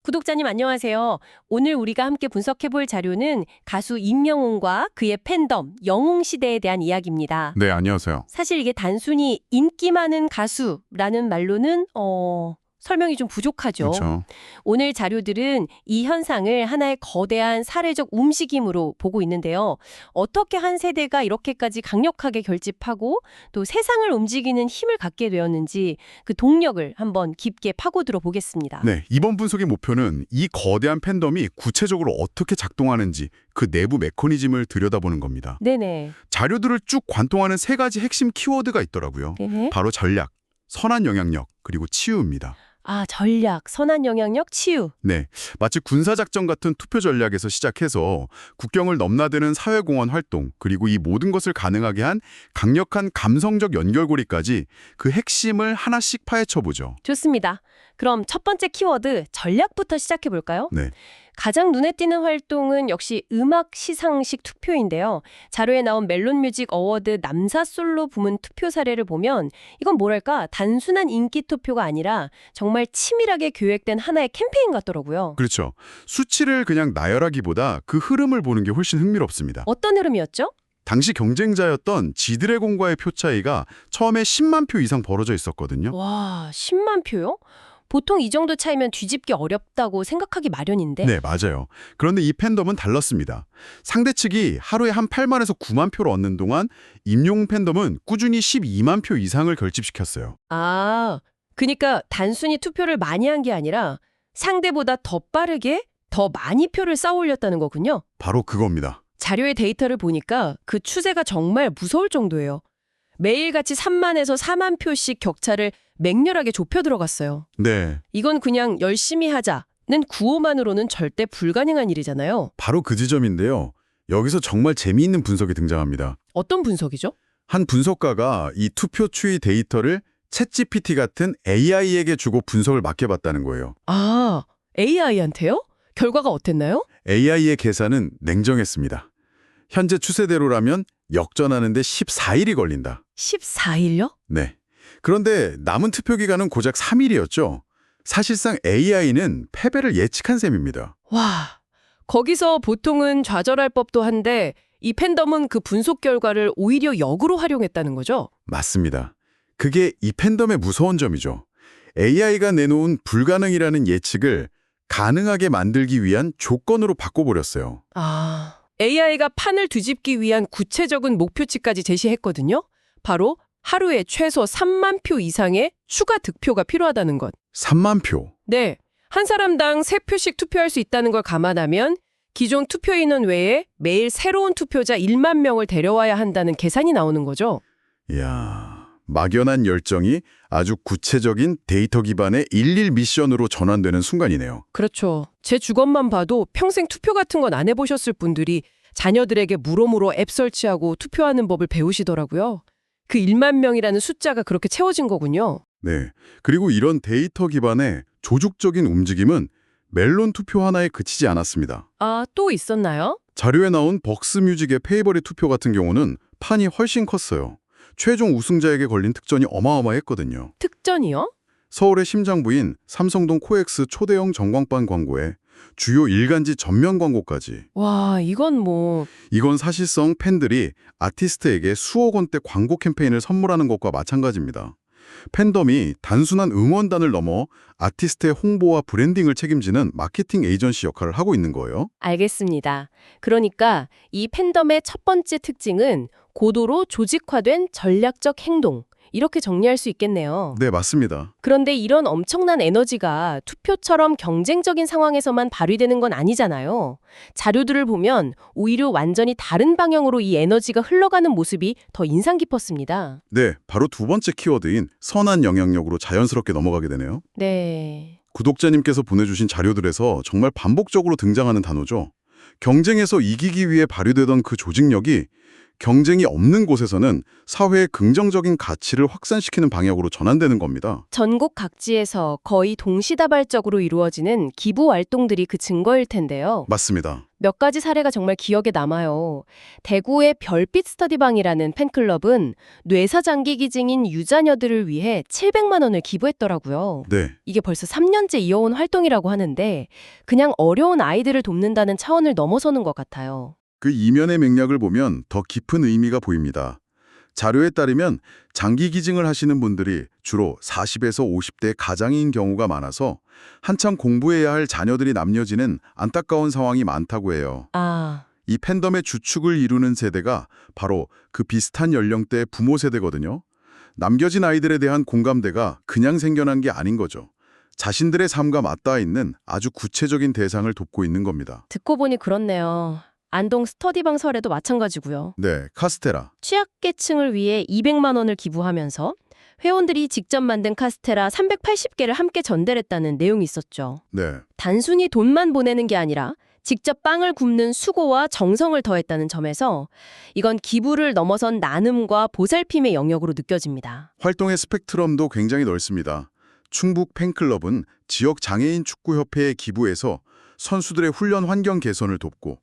구독자님 안녕하세요. 오늘 우리가 함께 분석해볼 자료는 가수 임영웅과 그의 팬덤, 영웅시대에 대한 이야기입니다. 네, 안녕하세요. 사실 이게 단순히 인기 많은 가수라는 말로는 설명이 좀 부족하죠. 그렇죠. 오늘 자료들은 이 현상을 하나의 거대한 사회적 움직임으로 보고 있는데요. 어떻게 한 세대가 이렇게까지 강력하게 결집하고 또 세상을 움직이는 힘을 갖게 되었는지 그 동력을 한번 깊게 파고들어 보겠습니다. 네, 이번 분석의 목표는 이 거대한 팬덤이 구체적으로 어떻게 작동하는지 그 내부 메커니즘을 들여다보는 겁니다. 네네. 자료들을 쭉 관통하는 세 가지 핵심 키워드가 있더라고요. 네네. 바로 전략, 선한 영향력, 그리고 치유입니다. 아, 전략, 선한 영향력, 치유. 네, 마치 군사작전 같은 투표 전략에서 시작해서 국경을 넘나드는 사회공헌 활동, 그리고 이 모든 것을 가능하게 한 강력한 감성적 연결고리까지 그 핵심을 하나씩 파헤쳐보죠. 좋습니다. 그럼 첫 번째 키워드, 전략부터 시작해 볼까요? 네. 가장 눈에 띄는 활동은 역시 음악 시상식 투표인데요. 자료에 나온 멜론뮤직 어워드 남사 솔로 부문 투표 사례를 보면 이건 뭐랄까 단순한 인기 투표가 아니라 정말 치밀하게 계획된 하나의 캠페인 같더라고요. 그렇죠. 수치를 그냥 나열하기보다 그 흐름을 보는 게 훨씬 흥미롭습니다. 어떤 흐름이었죠? 당시 경쟁자였던 지드래곤과의 표 차이가 처음에 10만 표 이상 벌어져 있었거든요. 와, 10만 표요? 보통 이 정도 차이면 뒤집기 어렵다고 생각하기 마련인데. 네, 맞아요. 그런데 이 팬덤은 달랐습니다. 상대 측이 하루에 한 8만에서 9만 표를 얻는 동안 임용 팬덤은 꾸준히 12만 표 이상을 결집시켰어요. 아, 그러니까 단순히 투표를 많이 한 게 아니라 상대보다 더 빠르게 더 많이 표를 쌓아 올렸다는 거군요. 바로 그겁니다. 자료의 데이터를 보니까 그 추세가 정말 무서울 정도예요. 매일같이 3만에서 4만 표씩 격차를 맹렬하게 좁혀 들어갔어요. 네, 이건 그냥 열심히 하자는 구호만으로는 절대 불가능한 일이잖아요. 바로 그 지점인데요. 여기서 정말 재미있는 분석이 등장합니다. 어떤 분석이죠? 한 분석가가 이 투표 추이 데이터를 챗GPT 같은 AI에게 주고 분석을 맡겨봤다는 거예요. 아, AI한테요? 결과가 어땠나요? AI의 계산은 냉정했습니다. 현재 추세대로라면 역전하는데 14일이 걸린다. 14일요? 네. 그런데 남은 투표 기간은 고작 3일이었죠. 사실상 AI는 패배를 예측한 셈입니다. 와, 거기서 보통은 좌절할 법도 한데 이 팬덤은 그 분석 결과를 오히려 역으로 활용했다는 거죠? 맞습니다. 그게 이 팬덤의 무서운 점이죠. AI가 내놓은 불가능이라는 예측을 가능하게 만들기 위한 조건으로 바꿔버렸어요. 아, AI가 판을 뒤집기 위한 구체적인 목표치까지 제시했거든요. 바로 하루에 최소 3만 표 이상의 추가 득표가 필요하다는 것. 3만 표. 네, 한 사람당 3표씩 투표할 수 있다는 걸 감안하면 기존 투표 인원 외에 매일 새로운 투표자 1만 명을 데려와야 한다는 계산이 나오는 거죠. 이야, 막연한 열정이 아주 구체적인 데이터 기반의 일일 미션으로 전환되는 순간이네요. 그렇죠. 제 주검만 봐도 평생 투표 같은 건 안 해보셨을 분들이 자녀들에게 무로무로 앱 설치하고 투표하는 법을 배우시더라고요. 그 1만 명이라는 숫자가 그렇게 채워진 거군요. 네. 그리고 이런 데이터 기반의 조직적인 움직임은 멜론 투표 하나에 그치지 않았습니다. 아, 또 있었나요? 자료에 나온 벅스뮤직의 페이버릿 투표 같은 경우는 판이 훨씬 컸어요. 최종 우승자에게 걸린 특전이 어마어마했거든요. 특전이요? 서울의 심장부인 삼성동 코엑스 초대형 전광판 광고에 주요 일간지 전면 광고까지. 와, 이건 이건 사실상 팬들이 아티스트에게 수억 원대 광고 캠페인을 선물하는 것과 마찬가지입니다. 팬덤이 단순한 응원단을 넘어 아티스트의 홍보와 브랜딩을 책임지는 마케팅 에이전시 역할을 하고 있는 거예요. 알겠습니다. 그러니까 이 팬덤의 첫 번째 특징은 고도로 조직화된 전략적 행동. 이렇게 정리할 수 있겠네요. 네, 맞습니다. 그런데 이런 엄청난 에너지가 투표처럼 경쟁적인 상황에서만 발휘되는 건 아니잖아요. 자료들을 보면 오히려 완전히 다른 방향으로 이 에너지가 흘러가는 모습이 더 인상 깊었습니다. 네, 바로 두 번째 키워드인 선한 영향력으로 자연스럽게 넘어가게 되네요. 네. 구독자님께서 보내주신 자료들에서 정말 반복적으로 등장하는 단어죠. 경쟁에서 이기기 위해 발휘되던 그 조직력이 경쟁이 없는 곳에서는 사회의 긍정적인 가치를 확산시키는 방향으로 전환되는 겁니다. 전국 각지에서 거의 동시다발적으로 이루어지는 기부 활동들이 그 증거일 텐데요. 맞습니다. 몇 가지 사례가 정말 기억에 남아요. 대구의 별빛 스터디방이라는 팬클럽은 뇌사장기 기증인 유자녀들을 위해 700만 원을 기부했더라고요. 네. 이게 벌써 3년째 이어온 활동이라고 하는데 그냥 어려운 아이들을 돕는다는 차원을 넘어서는 것 같아요. 그 이면의 맥락을 보면 더 깊은 의미가 보입니다. 자료에 따르면 장기 기증을 하시는 분들이 주로 40에서 50대 가장인 경우가 많아서 한창 공부해야 할 자녀들이 남겨지는 안타까운 상황이 많다고 해요. 아, 이 팬덤의 주축을 이루는 세대가 바로 그 비슷한 연령대의 부모 세대거든요. 남겨진 아이들에 대한 공감대가 그냥 생겨난 게 아닌 거죠. 자신들의 삶과 맞닿아 있는 아주 구체적인 대상을 돕고 있는 겁니다. 듣고 보니 그렇네요. 안동 스터디방 설에도 마찬가지고요. 네, 카스테라. 취약계층을 위해 200만 원을 기부하면서 회원들이 직접 만든 카스테라 380개를 함께 전달했다는 내용이 있었죠. 네, 단순히 돈만 보내는 게 아니라 직접 빵을 굽는 수고와 정성을 더했다는 점에서 이건 기부를 넘어선 나눔과 보살핌의 영역으로 느껴집니다. 활동의 스펙트럼도 굉장히 넓습니다. 충북 팬클럽은 지역 장애인 축구협회에 기부해서 선수들의 훈련 환경 개선을 돕고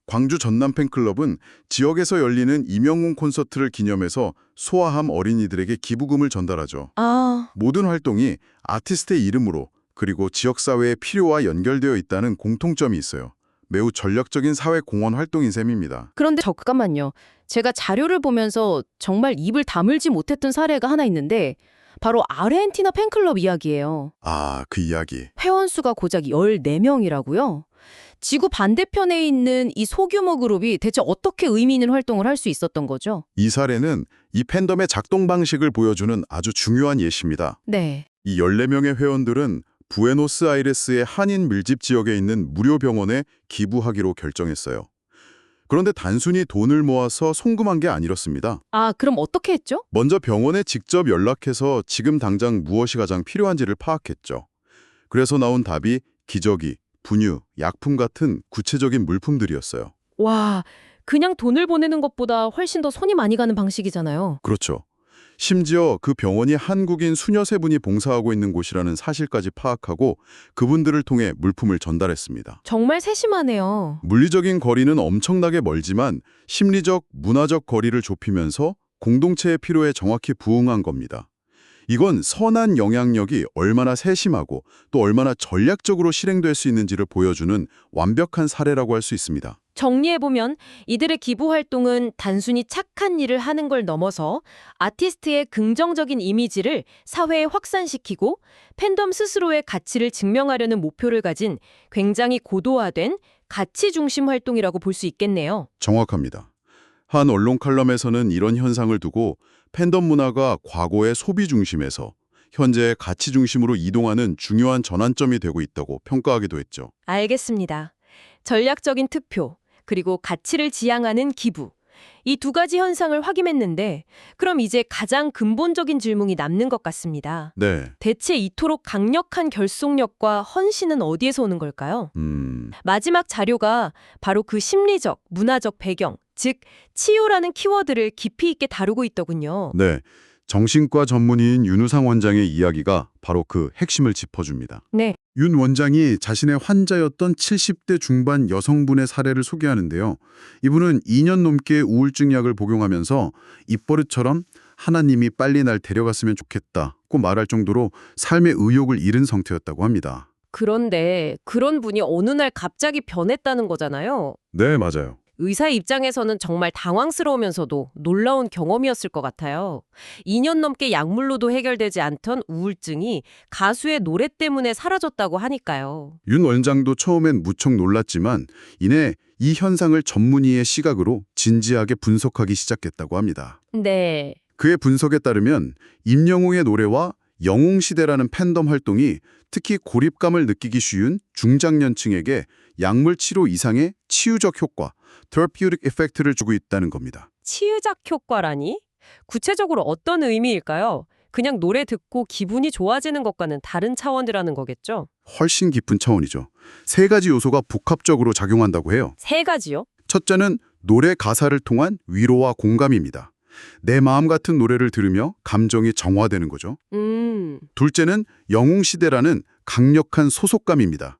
광주 전남 팬클럽은 지역에서 열리는 임영웅 콘서트를 기념해서 소아암 어린이들에게 기부금을 전달하죠. 아, 모든 활동이 아티스트의 이름으로 그리고 지역사회의 필요와 연결되어 있다는 공통점이 있어요. 매우 전략적인 사회 공헌 활동인 셈입니다. 그런데 잠깐만요. 제가 자료를 보면서 정말 입을 다물지 못했던 사례가 하나 있는데 바로 아르헨티나 팬클럽 이야기예요. 아, 그 이야기. 회원 수가 고작 14명이라고요? 지구 반대편에 있는 이 소규모 그룹이 대체 어떻게 의미 있는 활동을 할 수 있었던 거죠? 이 사례는 이 팬덤의 작동 방식을 보여주는 아주 중요한 예시입니다. 네. 이 14명의 회원들은 부에노스아이레스의 한인 밀집 지역에 있는 무료 병원에 기부하기로 결정했어요. 그런데 단순히 돈을 모아서 송금한 게 아니었습니다. 아, 그럼 어떻게 했죠? 먼저 병원에 직접 연락해서 지금 당장 무엇이 가장 필요한지를 파악했죠. 그래서 나온 답이 기저귀, 분유, 약품 같은 구체적인 물품들이었어요. 와, 그냥 돈을 보내는 것보다 훨씬 더 손이 많이 가는 방식이잖아요. 그렇죠. 심지어 그 병원이 한국인 수녀 세 분이 봉사하고 있는 곳이라는 사실까지 파악하고 그분들을 통해 물품을 전달했습니다. 정말 세심하네요. 물리적인 거리는 엄청나게 멀지만 심리적, 문화적 거리를 좁히면서 공동체의 필요에 정확히 부응한 겁니다. 이건 선한 영향력이 얼마나 세심하고 또 얼마나 전략적으로 실행될 수 있는지를 보여주는 완벽한 사례라고 할 수 있습니다. 정리해보면 이들의 기부 활동은 단순히 착한 일을 하는 걸 넘어서 아티스트의 긍정적인 이미지를 사회에 확산시키고 팬덤 스스로의 가치를 증명하려는 목표를 가진 굉장히 고도화된 가치 중심 활동이라고 볼 수 있겠네요. 정확합니다. 한 언론 칼럼에서는 이런 현상을 두고 팬덤 문화가 과거의 소비 중심에서 현재의 가치 중심으로 이동하는 중요한 전환점이 되고 있다고 평가하기도 했죠. 알겠습니다. 전략적인 투표, 그리고 가치를 지향하는 기부. 이 두 가지 현상을 확인했는데 그럼 이제 가장 근본적인 질문이 남는 것 같습니다. 네. 대체 이토록 강력한 결속력과 헌신은 어디에서 오는 걸까요? 마지막 자료가 바로 그 심리적, 문화적 배경, 즉 치유라는 키워드를 깊이 있게 다루고 있더군요. 네. 정신과 전문의인 윤우상 원장의 이야기가 바로 그 핵심을 짚어줍니다. 네. 윤 원장이 자신의 환자였던 70대 중반 여성분의 사례를 소개하는데요. 이분은 2년 넘게 우울증 약을 복용하면서 입버릇처럼 하나님이 빨리 날 데려갔으면 좋겠다고 말할 정도로 삶의 의욕을 잃은 상태였다고 합니다. 그런데 그런 분이 어느 날 갑자기 변했다는 거잖아요. 네, 맞아요. 의사 입장에서는 정말 당황스러우면서도 놀라운 경험이었을 것 같아요. 2년 넘게 약물로도 해결되지 않던 우울증이 가수의 노래 때문에 사라졌다고 하니까요. 윤 원장도 처음엔 무척 놀랐지만 이내 이 현상을 전문의의 시각으로 진지하게 분석하기 시작했다고 합니다. 네. 그의 분석에 따르면 임영웅의 노래와 영웅시대라는 팬덤 활동이 특히 고립감을 느끼기 쉬운 중장년층에게 약물 치료 이상의 치유적 효과, therapeutic effect를 주고 있다는 겁니다. 치유적 효과라니? 구체적으로 어떤 의미일까요? 그냥 노래 듣고 기분이 좋아지는 것과는 다른 차원이라는 거겠죠? 훨씬 깊은 차원이죠. 세 가지 요소가 복합적으로 작용한다고 해요. 세 가지요? 첫째는 노래 가사를 통한 위로와 공감입니다. 내 마음 같은 노래를 들으며 감정이 정화되는 거죠. 둘째는 영웅시대라는 강력한 소속감입니다.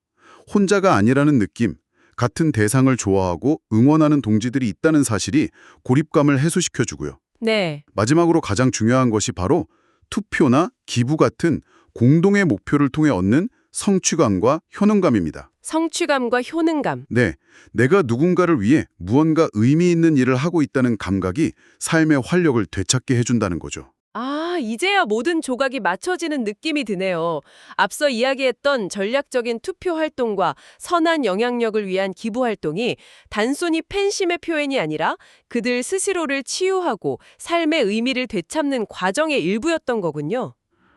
혼자가 아니라는 느낌, 같은 대상을 좋아하고 응원하는 동지들이 있다는 사실이 고립감을 해소시켜주고요. 네. 마지막으로 가장 중요한 것이 바로 투표나 기부 같은 공동의 목표를 통해 얻는 성취감과 효능감입니다. 성취감과 효능감. 네, 내가 누군가를 위해 무언가 의미 있는 일을 하고 있다는 감각이 삶의 활력을 되찾게 해준다는 거죠. 아, 이제야 모든 조각이 맞춰지는 느낌이 드네요. 앞서 이야기했던 전략적인 투표 활동과 선한 영향력을 위한 기부 활동이 단순히 팬심의 표현이 아니라 그들 스스로를 치유하고 삶의 의미를 되찾는 과정의 일부였던 거군요.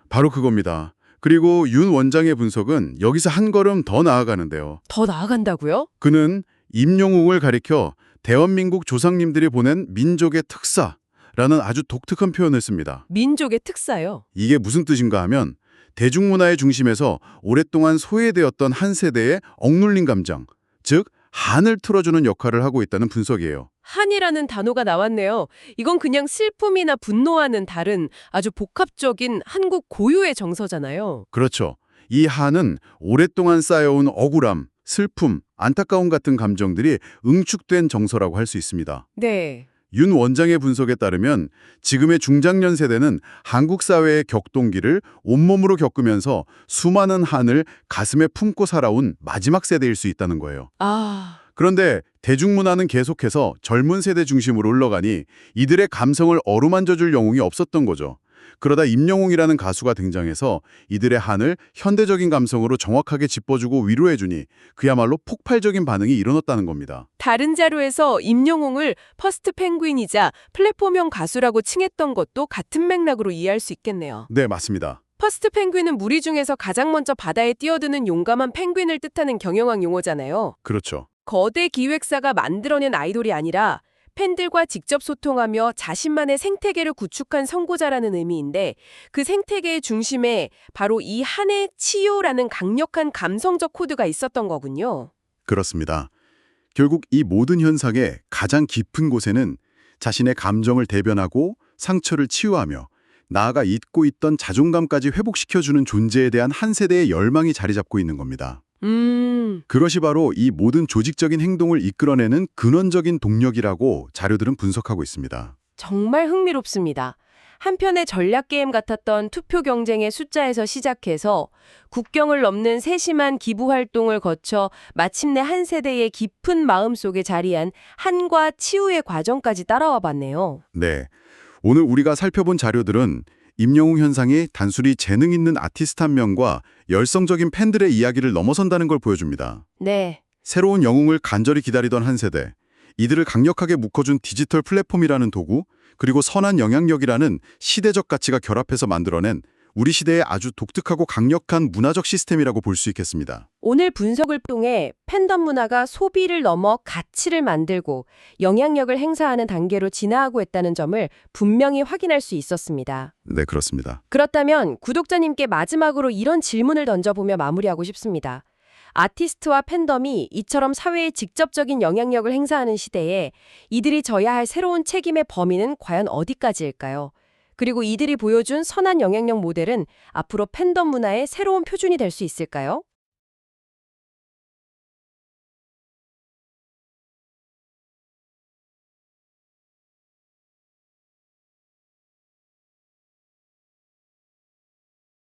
바로 그겁니다. 그리고 윤 원장의 분석은 여기서 한 걸음 더 나아가는데요. 더 나아간다고요? 그는 임영웅을 가리켜 대원민국 조상님들이 보낸 민족의 특사라는 아주 독특한 표현을 씁니다. 민족의 특사요. 이게 무슨 뜻인가 하면 대중문화의 중심에서 오랫동안 소외되었던 한 세대의 억눌린 감정, 즉 한을 틀어주는 역할을 하고 있다는 분석이에요. 한이라는 단어가 나왔네요. 이건 그냥 슬픔이나 분노와는 다른 아주 복합적인 한국 고유의 정서잖아요. 그렇죠. 이 한은 오랫동안 쌓여온 억울함, 슬픔, 안타까움 같은 감정들이 응축된 정서라고 할 수 있습니다. 네. 윤 원장의 분석에 따르면 지금의 중장년 세대는 한국 사회의 격동기를 온몸으로 겪으면서 수많은 한을 가슴에 품고 살아온 마지막 세대일 수 있다는 거예요. 아, 그런데 대중문화는 계속해서 젊은 세대 중심으로 흘러가니 이들의 감성을 어루만져줄 영웅이 없었던 거죠. 그러다 임영웅이라는 가수가 등장해서 이들의 한을 현대적인 감성으로 정확하게 짚어주고 위로해주니 그야말로 폭발적인 반응이 일어났다는 겁니다. 다른 자료에서 임영웅을 퍼스트 펭귄이자 플랫폼형 가수라고 칭했던 것도 같은 맥락으로 이해할 수 있겠네요. 네, 맞습니다. 퍼스트 펭귄은 무리 중에서 가장 먼저 바다에 뛰어드는 용감한 펭귄을 뜻하는 경영학 용어잖아요. 그렇죠. 거대 기획사가 만들어낸 아이돌이 아니라 팬들과 직접 소통하며 자신만의 생태계를 구축한 선구자라는 의미인데 그 생태계의 중심에 바로 이 한의 치유라는 강력한 감성적 코드가 있었던 거군요. 그렇습니다. 결국 이 모든 현상의 가장 깊은 곳에는 자신의 감정을 대변하고 상처를 치유하며 나아가 잊고 있던 자존감까지 회복시켜주는 존재에 대한 한 세대의 열망이 자리 잡고 있는 겁니다. 그것이 바로 이 모든 조직적인 행동을 이끌어내는 근원적인 동력이라고 자료들은 분석하고 있습니다. 정말 흥미롭습니다. 한편의 전략 게임 같았던 투표 경쟁의 숫자에서 시작해서 국경을 넘는 세심한 기부 활동을 거쳐 마침내 한 세대의 깊은 마음속에 자리한 한과 치유의 과정까지 따라와 봤네요. 네, 오늘 우리가 살펴본 자료들은 임영웅 현상이 단순히 재능 있는 아티스트 한 명과 열성적인 팬들의 이야기를 넘어선다는 걸 보여줍니다. 네. 새로운 영웅을 간절히 기다리던 한 세대, 이들을 강력하게 묶어준 디지털 플랫폼이라는 도구, 그리고 선한 영향력이라는 시대적 가치가 결합해서 만들어낸 우리 시대의 아주 독특하고 강력한 문화적 시스템이라고 볼 수 있겠습니다. 오늘 분석을 통해 팬덤 문화가 소비를 넘어 가치를 만들고 영향력을 행사하는 단계로 진화하고 있다는 점을 분명히 확인할 수 있었습니다. 네, 그렇습니다. 그렇다면 구독자님께 마지막으로 이런 질문을 던져보며 마무리하고 싶습니다. 아티스트와 팬덤이 이처럼 사회에 직접적인 영향력을 행사하는 시대에 이들이 져야 할 새로운 책임의 범위는 과연 어디까지일까요? 그리고 이들이 보여준 선한 영향력 모델은 앞으로 팬덤 문화의 새로운 표준이 될 수 있을까요?